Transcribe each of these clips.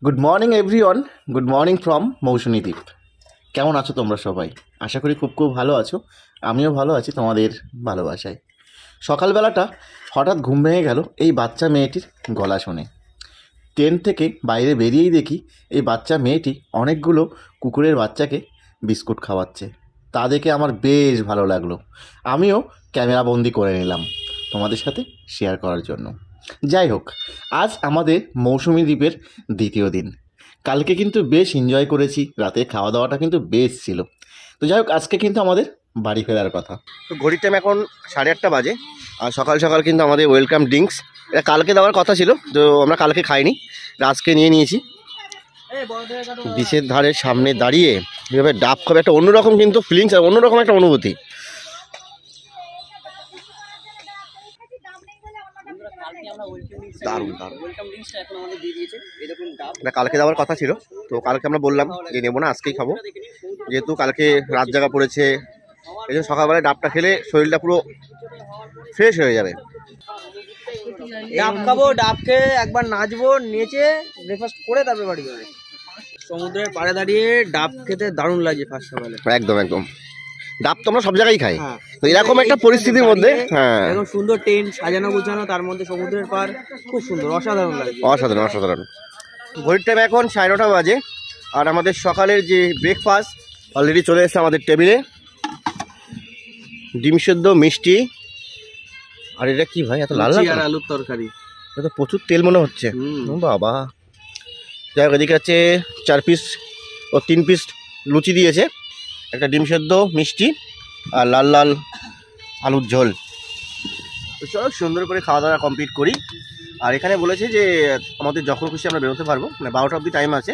Good morning everyone, good morning from Mousumi Dwip. কেমন আছো তোমরা সবাই? আশা করি খুব ভালো আছো। আমিও ভালো আছি তোমাদের ভালোবাসায়। সকালবেলাটা হঠাৎ ঘুম ভেঙে গেল এই বাচ্চা মেয়েটির গলা শুনে। ট্রেন থেকে বাইরে বেরিয়েই দেখি এই বাচ্চা মেয়েটি অনেকগুলো কুকুরের বাচ্চাকে বিস্কুট খাওয়াচ্ছে। তা দেখে আমার বেশ ভালো লাগলো। আমিও ক্যামেরা বন্দি করে নিলাম তোমাদের সাথে শেয়ার করার জন্য। যাই হোক, আজ আমাদের মৌসুমী দ্বীপের দ্বিতীয় দিন। কালকে কিন্তু বেশ এনজয় করেছি, রাতে খাওয়া দাওয়াটা কিন্তু বেশ ছিল। তো যাই হোক, আজকে কিন্তু আমাদের বাড়ি ফেরার কথা। তো ঘড়ির টাইম এখন 8:30 বাজে। আর সকাল সকাল কিন্তু আমাদের ওয়েলকাম ড্রিঙ্কস, এটা কালকে দেওয়ার কথা ছিল, তো আমরা কালকে খাইনি, আজকে নিয়ে নিয়েছি। বিচের ধারে সামনে দাঁড়িয়ে এভাবে ডাব খাবে, একটা অন্যরকম কিন্তু ফিলিংস, আর অন্যরকম একটা অনুভূতি। দারুণ দারুণ, এটা কালকে দেওয়ার কথা ছিল, তো কালকে আমরা বললাম যে নেবো না, আজকেই খাবো, যেহেতু কালকে রাত জাগা পড়েছে। এই জন্য সকালবেলায় ডাবটা খেলে শরীরটা পুরো ফ্রেশ হয়ে যাবে। ডাব খাবো, ডাব খেয়ে একবার নাচবো, নেচে ব্রেকফাস্ট করে তারপরে বাড়ি যাবে। সমুদ্রের পাড়ে দাঁড়িয়ে ডাব খেতে দারুণ লাগে ফার্স্ট সকালে। একদম একদম, ডাব তো আমরা সব জায়গায় খাই। তো এরকম একটা পরিস্থিতির মধ্যে এরকম সুন্দর টেন্ট সাজানো গুছানো, তার মধ্যে সমুদ্রের পাড়, খুব সুন্দর, অসাধারণ লাগে। অসাধারণ অসাধারণ। ঘড়ির টাইম এখন 9:30 বাজে। আর আমাদের সকালের যে ব্রেকফাস্ট অলরেডি চলে এসেছে আমাদের টেবিলে। ডিম সেদ্ধ, মিষ্টি, আর এটা কি ভাই এত লাল লাল? আর আলুর তরকারি। এটা তো প্রচুর তেল মনে হচ্ছে। বাবা, যাই হোক, এদিকে আছে 4 পিস ও 3 পিস লুচি দিয়েছে, একটা ডিম সেদ্ধ, মিষ্টি আর লাল লাল আলুর ঝোল। তো চলো সুন্দর করে খাওয়া দাওয়া কমপ্লিট করি। আর এখানে বলেছে যে আমাদের যখন খুশি আমরা বেরোতে পারবো, মানে 12টা অবধি টাইম আছে,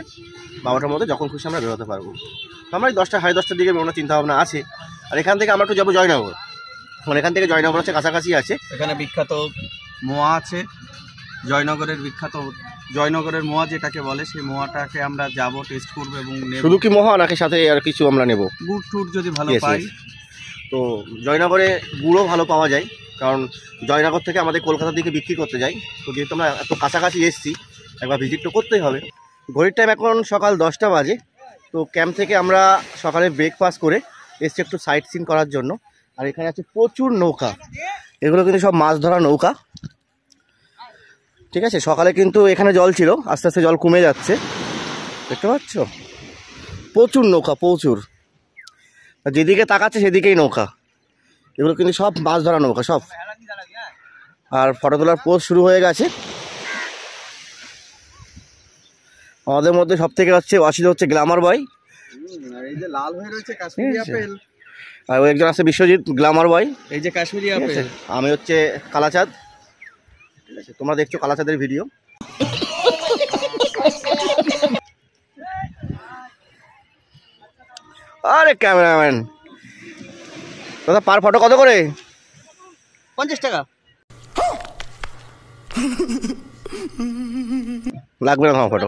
12টার মধ্যে যখন খুশি আমরা বেরোতে পারবো। তো আমরা 10টা সাড়ে 10টার দিকে বেরোনোর চিন্তাভাবনা আছে। আর এখান থেকে আমরা একটু যাবো জয়নগর, মানে এখান থেকে জয়নগর হচ্ছে কাছাকাছি আছে। এখানে বিখ্যাত মোয়া আছে, জয়নগরের বিখ্যাত জয়নগরের মোয়া যেটাকে বলে, সেই মোয়াটাকে আমরা যাব, টেস্ট করবো এবং শুধু কি মোয়া নাকি সাথে আর কিছু আমরা নেব? গুড় টুড় যদি ভালো পাই। তো জয়নগরে গুড়ও ভালো পাওয়া যায়, কারণ জয়নগর থেকে আমাদের কলকাতার দিকে বিক্রি করতে যাই। তো যেহেতু আমরা এত কাছাকাছি এসেছি, একবার ভিজিট তো করতেই হবে। ঘড়ির টাইম এখন সকাল 10টা বাজে। তো ক্যাম্প থেকে আমরা সকালে ব্রেকফাস্ট করে এসছি একটু সাইট সিন করার জন্য। আর এখানে আছে প্রচুর নৌকা, এগুলো কিন্তু সব মাছ ধরা নৌকা। ঠিক আছে, সকালে কিন্তু এখানে জল ছিল, আস্তে আস্তে জল কমে যাচ্ছে, দেখতে পাচ্ছ? প্রচুর নৌকা, প্রচুর, যেদিকে তাকাচ্ছে সেদিকেই নৌকা। এগুলো কিন্তু সব মাছ ধরা নৌকা সব। আর ফটো তোলার পোস্ট শুরু হয়ে গেছে। আমাদের মধ্যে সব থেকে হচ্ছে গ্ল্যামার বয়, আর ওই একজন আছে বিশ্বজিৎ, গ্ল্যামার বয়, এই যে কাশ্মীরি আপেল। আমি হচ্ছে কালাচাঁদ। ঠিক আছে, তোমরা দেখছো কালাচাঁদের ভিডিও। আরে ক্যামেরাম্যান দাদা, পার ফটো কত করে? 50 টাকা। লাগবে না তোমার ফটো।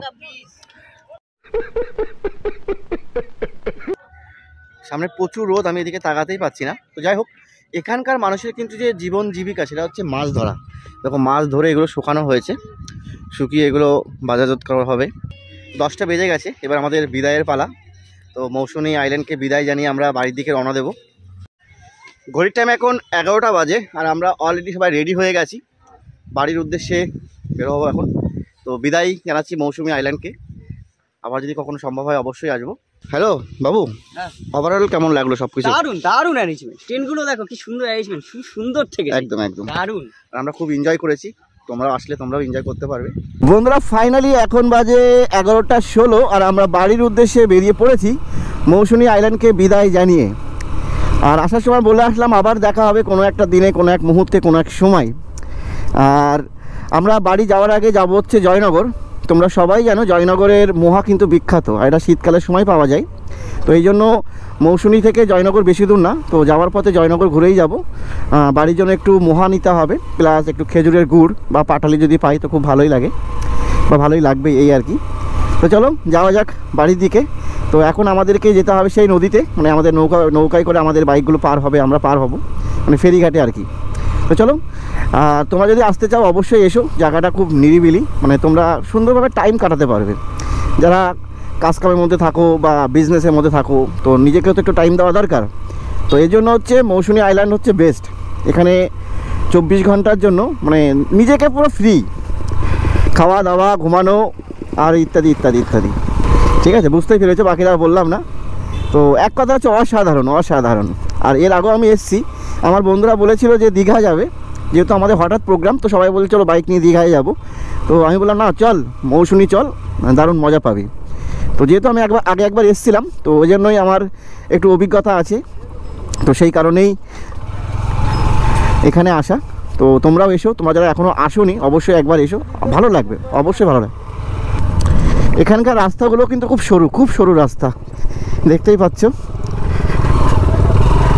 সামনে প্রচুর রোদ, আমি এদিকে তাকাতেই পাচ্ছি না। তো যাই হোক, এখানকার মানুষের কিন্তু যে জীবন জীবিকা সেটা হচ্ছে মাছ ধরা। দেখো, মাছ ধরে এগুলো শুকানো হয়েছে, শুকিয়ে এগুলো বাজারজাত করা হবে। 10টা বেজে গেছে, এবার আমাদের বিদায়ের পালা। তো মৌসুমী আইল্যান্ডকে বিদায় জানিয়ে আমরা বাড়ির দিকে রওনা দেব। ঘড়ির টাইম এখন 11টা বাজে। আর আমরা অলরেডি সবাই রেডি হয়ে গেছি, বাড়ির উদ্দেশ্যে বেরো হবো এখন। তো বিদায় জানাচ্ছি মৌসুমী আইল্যান্ডকে, আবার যদি কখনো সম্ভব হয় অবশ্যই আসবো। হ্যালো বাবু, ওভারঅল কেমন লাগলো সবকিছু? দারুণ দারুণ অ্যারেঞ্জমেন্ট, ট্রেনগুলো দেখো কি সুন্দর অ্যারেঞ্জমেন্ট, খুব সুন্দর থেকে একদম একদম দারুণ। আমরা খুব এনজয় করেছি, তোমরাও আসলে তোমরাও এনজয় করতে পারবে। বন্ধুরা, ফাইনালি এখন বাজে 11:16 আর আমরা বাড়ির উদ্দেশ্যে বেরিয়ে পড়েছি মৌসুমী আইল্যান্ডকে বিদায় জানিয়ে। আর আসার সময় বলে আসলাম আবার দেখা হবে কোনো একটা দিনে, কোনো এক মুহূর্তে, কোনো এক সময়। আর আমরা বাড়ি যাওয়ার আগে যাব হচ্ছে জয়নগর। তোমরা সবাই জানো জয়নগরের মোহা কিন্তু বিখ্যাত, আর এটা শীতকালের সময় পাওয়া যায়। তো এই জন্য মৌসুমী থেকে জয়নগর বেশি দূর না, তো যাওয়ার পথে জয়নগর ঘুরেই যাব। বাড়ির জন্য একটু মোহা নিতে হবে, প্লাস একটু খেজুরের গুড় বা পাটালি যদি পাই তো খুব ভালোই লাগে, বা ভালোই লাগবে এই আর কি। তো চলো যাওয়া যাক বাড়ির দিকে। তো এখন আমাদেরকে যেতে হবে সেই নদীতে, মানে আমাদের নৌকায় করে আমাদের বাইকগুলো পার হবে, আমরা পার হব, মানে ফেরিঘাটে আর কি। তো চলো, তোমরা যদি আসতে চাও অবশ্যই এসো, জায়গাটা খুব নিরিবিলি, মানে তোমরা সুন্দরভাবে টাইম কাটাতে পারবে। যারা কাজকামের মধ্যে থাকো বা বিজনেসের মধ্যে থাকো, তো নিজেকেও তো একটু টাইম দেওয়া দরকার। তো এই জন্য হচ্ছে মৌসুনি আইল্যান্ড হচ্ছে বেস্ট। এখানে 24 ঘন্টার জন্য মানে নিজেকে পুরো ফ্রি, খাওয়া দাওয়া, ঘুমানো আর ইত্যাদি ইত্যাদি ইত্যাদি। ঠিক আছে, বুঝতেই পেরেছো, বাকিরা বললাম না। তো এক কথা হচ্ছে অসাধারণ অসাধারণ। আর এর আগেও আমি এসেছি, আমার বন্ধুরা বলেছিল যে দীঘা যাবে, যেহেতু আমাদের হঠাৎ প্রোগ্রাম, তো সবাই বলে চলো বাইক নিয়ে দীঘায় যাব। তো আমি বললাম না, চল মৌসুনি চল, দারুণ মজা পাবি। তো যেহেতু আমি আগে একবার এসেছিলাম, তো ওই জন্যই আমার একটু অভিজ্ঞতা আছে, তো সেই কারণেই এখানে আসা। তো তোমরাও এসো, তোমরা যারা এখনও আসোনি অবশ্যই একবার এসো, ভালো লাগবে, অবশ্যই ভালো লাগবে। এখানকার রাস্তাগুলো কিন্তু খুব সরু রাস্তা, দেখতেই পাচ্ছ।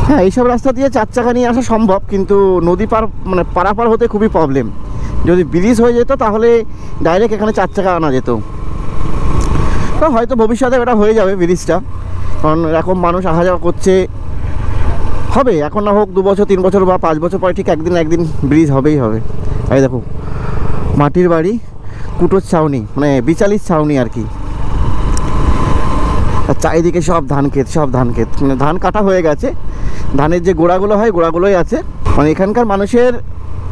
হ্যাঁ, এইসব রাস্তা দিয়ে 4 চাকা নিয়ে আসা সম্ভব, কিন্তু নদী পারাপার হতে খুবই প্রবলেম। যদি ব্রিজ হয়ে যেত তাহলে ডাইরেক্ট এখানে 4 চাকা আনা যেত। তো হয়তো ভবিষ্যতে এটা হয়ে যাবে ব্রিজটা, কারণ এরকম মানুষ আসা যাওয়া করছে, হবে, এখন না হোক 2 বছর 3 বছর বা 5 বছর পরে ঠিক একদিন ব্রিজ হবে। এই দেখো মাটির বাড়ি, কুটোর ছাউনি, মানে বিচালির ছাউনি আর কি। আর চারিদিকে সব ধান ক্ষেত, মানে ধান কাটা হয়ে গেছে, ধানের যে গোড়াগুলো হয় গোড়াগুলোই আছে। মানে এখানকার মানুষের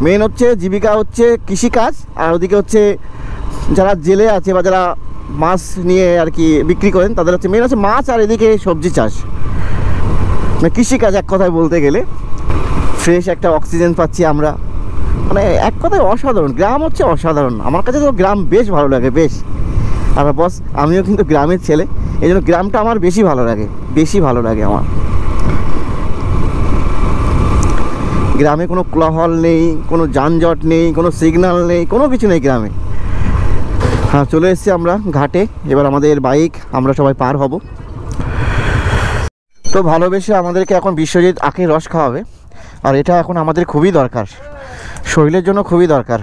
মেন হচ্ছে জীবিকা হচ্ছে কৃষিকাজ, আর ওদিকে হচ্ছে যারা জেলে আছে বা যারা মাছ নিয়ে আর কি বিক্রি করেন, তাদের হচ্ছে মেন হচ্ছে মাছ, আর এদিকে সবজি চাষ, মানে কৃষিকাজ এক কথায় বলতে গেলে। ফ্রেশ একটা অক্সিজেন পাচ্ছি আমরা, মানে এক কথায় অসাধারণ। গ্রাম হচ্ছে অসাধারণ, আমার কাছে তো গ্রাম বেশ ভালো লাগে, বেশ। আর বস আমিও কিন্তু গ্রামের ছেলে, এই জন্য গ্রামটা আমার বেশি ভালো লাগে আমার। গ্রামে কোনো কোলাহল নেই, কোনো যানজট নেই, কোনো সিগন্যাল নেই, কোনো কিছু নেই গ্রামে। হ্যাঁ, চলে এসেছি আমরা ঘাটে, এবার আমাদের বাইক আমরা সবাই পার হব। তো ভালোবেসে আমাদেরকে এখন বিশ্বজিৎ আখের রস খাওয়াবে, আর এটা এখন আমাদের খুবই দরকার, শরীরের জন্য খুবই দরকার।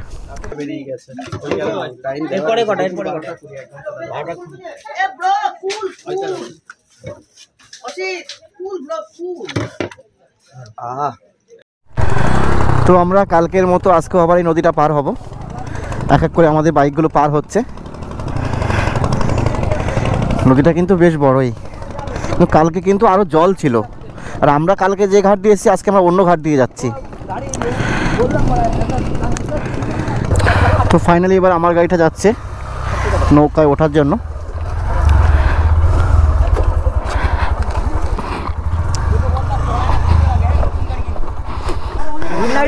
তো আমরা কালকের মতো আজকেও আবার এই নদীটা পার হব, এক এক করে আমাদের বাইকগুলো পার হচ্ছে। নদীটা কিন্তু বেশ বড়ই, কালকে কিন্তু আরও জল ছিল, আর আমরা কালকে যে ঘাট দিয়ে এসেছি আজকে আমরা অন্য ঘাট দিয়ে যাচ্ছি। তো ফাইনালি এবার আমার গাড়িটা যাচ্ছে নৌকায় ওঠার জন্য।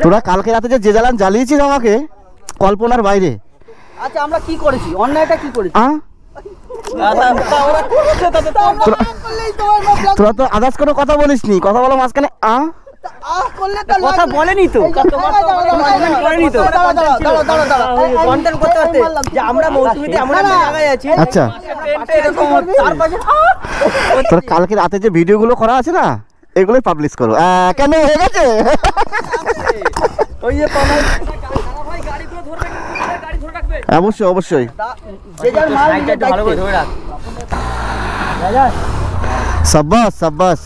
তোরা কালকে রাতে যে জ্বালান জ্বালিয়েছিস আমাকে কল্পনার বাইরে। আচ্ছা, আমরা কি করেছি, অন্যায়টা কি করেছি? তোরা তো আদার্স কোনো কথা বলিসনি, কথা বলো মাঝখানে কথা বলেনি তো, আমরা মৌসুমীতে এমন একটা জায়গায় আছি। আচ্ছা, তোর কালকে রাতে যে ভিডিওগুলো করা আছে না, এগুলোই পাবলিশ করো। কেন হয়ে গেছে? অবশ্যই সাব্বাস।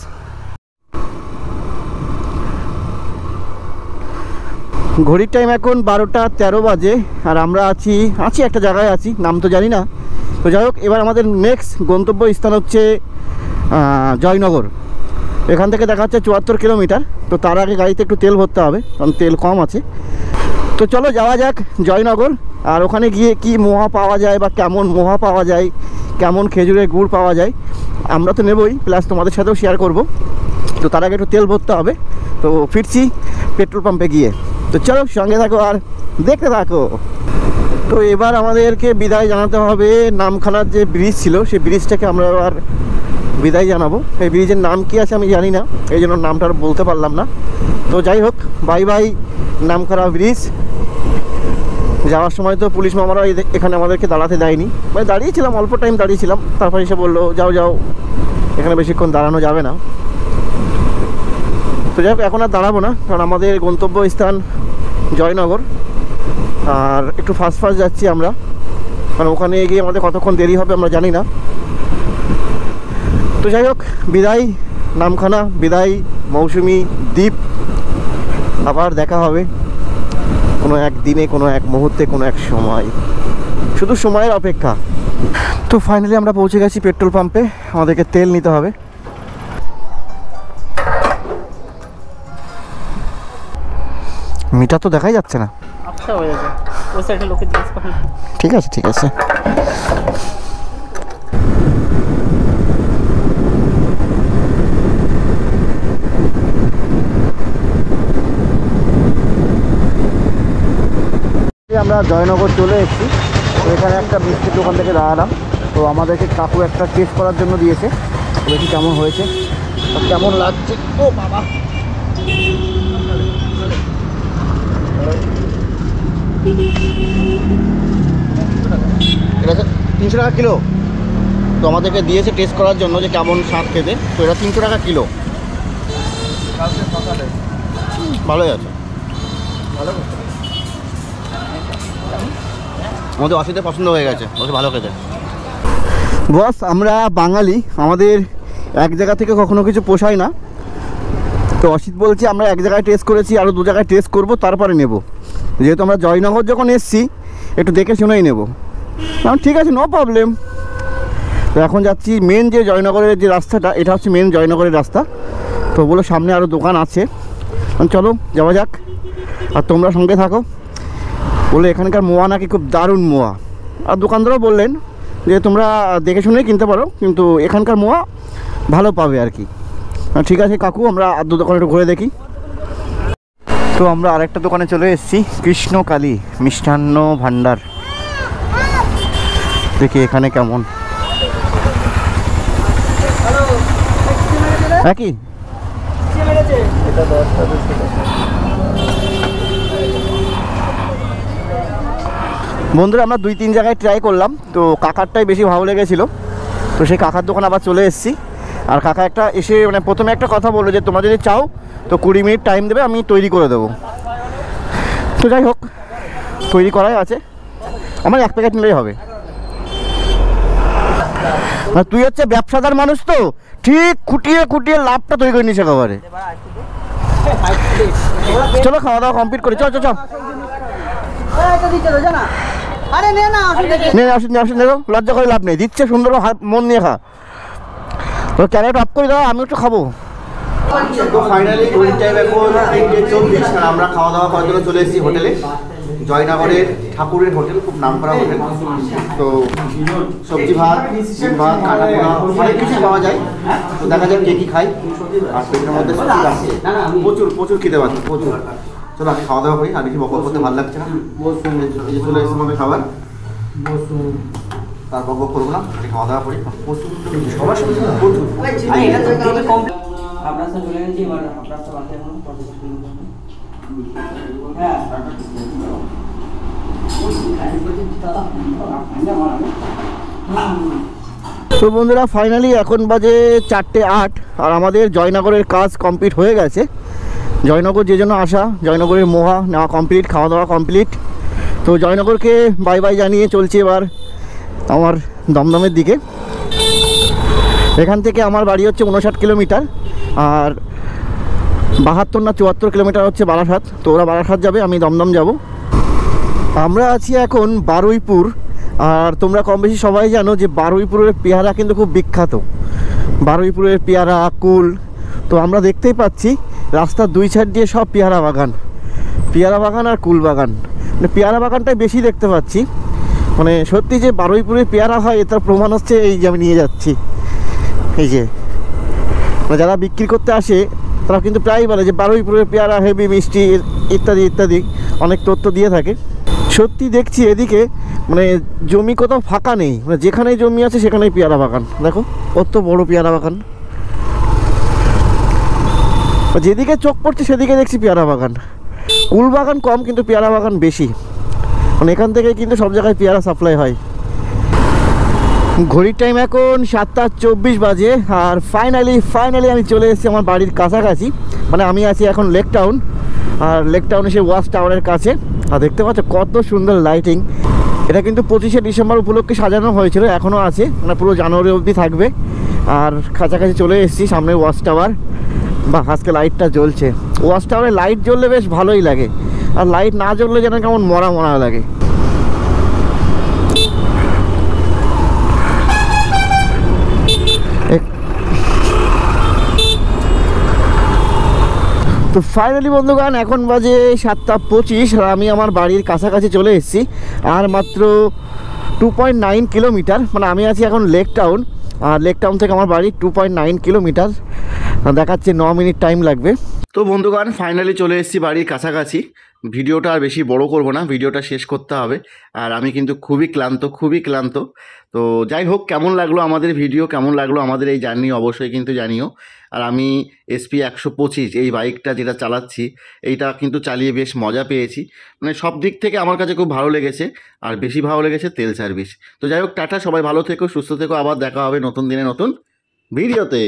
ঘড়ির টাইম এখন 12টা 13 বাজে, আর আমরা আছি একটা জায়গায় আছি, নাম তো জানি না। তো যাই হোক, এবার আমাদের নেক্সট গন্তব্য স্থান হচ্ছে জয়নগর। এখান থেকে দেখা যাচ্ছে 74 কিলোমিটার। তো তার আগে গাড়িতে একটু তেল ভরতে হবে, কারণ তেল কম আছে। তো চলো যাওয়া যাক জয়নগর, আর ওখানে গিয়ে কি মোয়া পাওয়া যায় বা কেমন মোয়া পাওয়া যায়, কেমন খেজুরের গুড় পাওয়া যায় আমরা তো নেবই, প্লাস তোমাদের সাথেও শেয়ার করব। তো তার আগে একটু তেল ভরতে হবে। তো ফিরছি পেট্রোল পাম্পে গিয়ে। তো চলো সঙ্গে থাকো আর দেখতে থাকো। তো এবার আমাদেরকে বিদায় জানাতে হবে। নামখানার যে ব্রিজ ছিল সেই ব্রিজটাকে আমরা এবার বিদায় জানাবো। এই ব্রিজের নাম কি আছে আমি জানি না, এই জন্য নামটা আর বলতে পারলাম না। তো যাই হোক, বাই বাই নামখানা ব্রিজ। যাওয়ার সময় তো পুলিশ মামারা এখানে আমাদেরকে দাঁড়াতে দেয়নি, মানে দাঁড়িয়েছিলাম, অল্প টাইম দাঁড়িয়েছিলাম, তারপর এসে বললো যাও এখানে বেশিক্ষণ দাঁড়ানো যাবে না। তো যাই হোক, এখন আর দাঁড়াবো না, কারণ আমাদের গন্তব্য স্থান জয়নগর, আর একটু ফাস্ট যাচ্ছি আমরা, কারণ ওখানে গিয়ে আমাদের কতক্ষণ দেরি হবে আমরা জানি না। তো যাই হোক, বিদায় নামখানা, বিদায় মৌসুমি দ্বীপ। আবার দেখা হবে কোনো এক দিনে, কোনো এক মুহূর্তে, কোনো এক সময়, শুধু সময়ের অপেক্ষা। তো ফাইনালি আমরা পৌঁছে গেছি পেট্রোল পাম্পে, আমাদেরকে তেল নিতে হবে। মিটার তো দেখাই যাচ্ছে না। আচ্ছা হয়ে যাবে, ওই সাইডে লোকে জিজ্ঞেস করে। ঠিক আছে ঠিক আছে। আমরা জয়নগর চলে এসেছি। তো এখানে একটা মিষ্টির দোকান থেকে দাঁড়ালাম। তো আমাদেরকে কাকু একটা টেস্ট করার জন্য দিয়েছে, দেখি কেমন হয়েছে আর কেমন লাগছে। ও বাবা, এটা 300 টাকা কিলো। তো আমাদেরকে দিয়েছে টেস্ট করার জন্য যে কেমন স্বাদ খেতে। তো এটা 300 টাকা কিলো। ভালোই আছে, ভালো আমাদের অসিতে পছন্দ হয়ে গেছে, ওকে ভালো খেতে। বস, আমরা বাঙালি, আমাদের এক জায়গা থেকে কখনো কিছু পোষায় না। তো অসিত বলছে আমরা এক জায়গায় টেস্ট করেছি, আরও 2 জায়গায় টেস্ট করব, তারপরে নেব। যেহেতু আমরা জয়নগর যখন এসছি একটু দেখে শুনেই নেব। ঠিক আছে, নো প্রবলেম। তো এখন যাচ্ছি মেন যে জয়নগরের যে রাস্তাটা, এটা হচ্ছে মেন জয়নগরের রাস্তা। তো বলো সামনে আরও দোকান আছে, চলো যাওয়া যাক, আর তোমরা সঙ্গে থাকো। বলে এখানকার মোয়া নাকি খুব দারুণ মোয়া, আর দোকানদারও বললেন যে তোমরা দেখে শুনেই কিনতে পারো, কিন্তু এখানকার মোয়া ভালো পাবে আর কি। ঠিক আছে কাকু, আমরা আর 2 দোকানে একটু ঘুরে দেখি। তো আমরা আরেকটা দোকানে চলে এসেছি, কৃষ্ণকালী মিষ্টান্ন ভাণ্ডার। দেখি এখানে কেমন। একই বন্ধুরা, আমরা 2-3 জায়গায় ট্রাই করলাম, তো কাকারটাই বেশি ভালো লেগেছিলো। তো সেই কাকার দোকানে আবার চলে এসেছি। আর কাকা একটা এসে মানে প্রথমে একটা কথা বললো যে তোমরা যদি চাও তো 20 মিনিট টাইম দেবে, আমি তৈরি করে দেবো। তো যাই হোক, তৈরি করাই আছে, আমার 1 প্যাকেট নিলেই হবে। আর তুই হচ্ছে ব্যবসাদার মানুষ, তো ঠিক খুঁটিয়ে খুঁটিয়ে লাভটা তৈরি করে নিস একেবারে। চলো খাওয়া দাওয়া কমপ্লিট করি, চল চল চল। লজ্জা করে লাভ নেই, দিচ্ছে সুন্দর মন নিয়ে খা। তো ক্যারেট অফ করে দাও, আমি একটু খাবো। তো ফাইনালি টাইম এখন 3:24, আর আমরা খাওয়া দাওয়া করার জন্য চলে এসেছি হোটেলে, জয়নগরের ঠাকুরের হোটেল, খুব নাম করা হোটেল। তো সবজি ভাত, ডিম ভাত, কাটা পোড়া অনেক কিছু পাওয়া যায়। তো দেখা যাক কে কী খাই। আর পেটের মধ্যে প্রচুর প্রচুর খেতে পাচ্ছি, প্রচুর। চলো আমি খাওয়া দাওয়া করি, আর বেশি বকবক করতে ভালো লাগছে না। এই যে চলে এসে আমাদের খাবার, তার বকবক করবো না, খাওয়া দাওয়া করি। প্রচুর সবার সাথে প্রচুর। আপনার সাথে চলে গেছি, এবার আপনার সাথে বাকি এখন হ্যাঁ তো বন্ধুরা, ফাইনালি এখন বাজে 4:08, আর আমাদের জয়নগরের কাজ কমপ্লিট হয়ে গেছে। জয়নগর যে জন্য আসা, জয়নগরের মোয়া নেওয়া কমপ্লিট, খাওয়া দাওয়া কমপ্লিট। তো জয়নগরকে বাই বাই জানিয়ে চলছি এবার আমার দমদমের দিকে। এখান থেকে আমার বাড়ি হচ্ছে 59 কিলোমিটার, আর 72 না 74 কিলোমিটার হচ্ছে বারাসাত। তো ওরা বারাসাত যাবে, আমি দমদম যাব। আমরা আছি এখন বারুইপুর, আর তোমরা কম বেশি সবাই জানো যে বারুইপুরের পেয়ারা কিন্তু খুব বিখ্যাত। বারুইপুরের পেয়ারা, কুল। তো আমরা দেখতেই পাচ্ছি রাস্তার 2 সাইড দিয়ে সব পেয়ারা বাগান, পেয়ারা বাগান আর কুল বাগান। মানে পেয়ারা বাগানটাই বেশি দেখতে পাচ্ছি। মানে সত্যি যে বারুইপুরে পেয়ারা হয় এটার প্রমাণ হচ্ছে এই যে আমি নিয়ে যাচ্ছি। এই যে মানে যারা বিক্রি করতে আসে তারা কিন্তু প্রায়ই বলে যে বারুইপুরের পেয়ারা হেভি মিষ্টি ইত্যাদি ইত্যাদি অনেক তথ্য দিয়ে থাকে। সত্যি দেখছি এদিকে মানে জমি কোথাও ফাঁকা নেই, মানে যেখানেই জমি আছে সেখানেই পেয়ারা বাগান। দেখো কত বড় পেয়ারা বাগান, যেদিকে চোখ পড়ছে সেদিকে দেখছি পেয়ারা বাগান। কুল বাগান কম, কিন্তু পেয়ারা বাগান বেশি। মানে এখান থেকে কিন্তু সব জায়গায় পেয়ারা সাপ্লাই হয়। ঘড়ির টাইম এখন 7:24 বাজে, আর ফাইনালি আমি চলে এসেছি আমার বাড়ির কাছাকাছি। মানে আমি আছি এখন লেক টাউন, আর লেক টাউন এসে ওয়াচ টাওয়ারের কাছে। আর দেখতে পাচ্ছ কত সুন্দর লাইটিং। এটা কিন্তু 25শে ডিসেম্বর উপলক্ষে সাজানো হয়েছিল, এখনও আছে, মানে পুরো জানুয়ারি অবধি থাকবে। আর কাছাকাছি চলে এসেছি, সামনে ওয়াচ টাওয়ার। বা আজকে লাইটটা জ্বলছে, ওয়াচ টাওয়ারে লাইট জ্বললে বেশ ভালোই লাগে, আর লাইট না জ্বললে যেন কেমন মরা মরা লাগে। তো ফাইনালি বন্ধুগণ এখন বাজে 7:25 আর আমি আমার বাড়ির কাছাকাছি চলে এসেছি। আর মাত্র 2.9 কিলোমিটার, মানে আমি আছি এখন লেক টাউন, আর লেক টাউন থেকে আমার বাড়ি 2.9 কিলোমিটার, দেখাচ্ছে 9 মিনিট টাইম লাগবে। তো বন্ধুগণ ফাইনালি চলে এসেছি বাড়ির কাছাকাছি। ভিডিওটা আর বেশি বড় করব না, ভিডিওটা শেষ করতে হবে। আর আমি কিন্তু খুবই ক্লান্ত। তো যাই হোক, কেমন লাগলো আমাদের ভিডিও, কেমন লাগলো আমাদের এই জার্নি অবশ্যই কিন্তু জানিও। আর আমি SP 125 এই বাইকটা যেটা চালাচ্ছি, এইটা কিন্তু চালিয়ে বেশ মজা পেয়েছি। মানে সব দিক থেকে আমার কাছে খুব ভালো লেগেছে, আর বেশি ভালো লেগেছে তেল সার্ভিস। তো যাই হোক, টাটা, সবাই ভালো থেকো, সুস্থ থেকো, আবার দেখা হবে নতুন দিনে নতুন ভিডিওতে।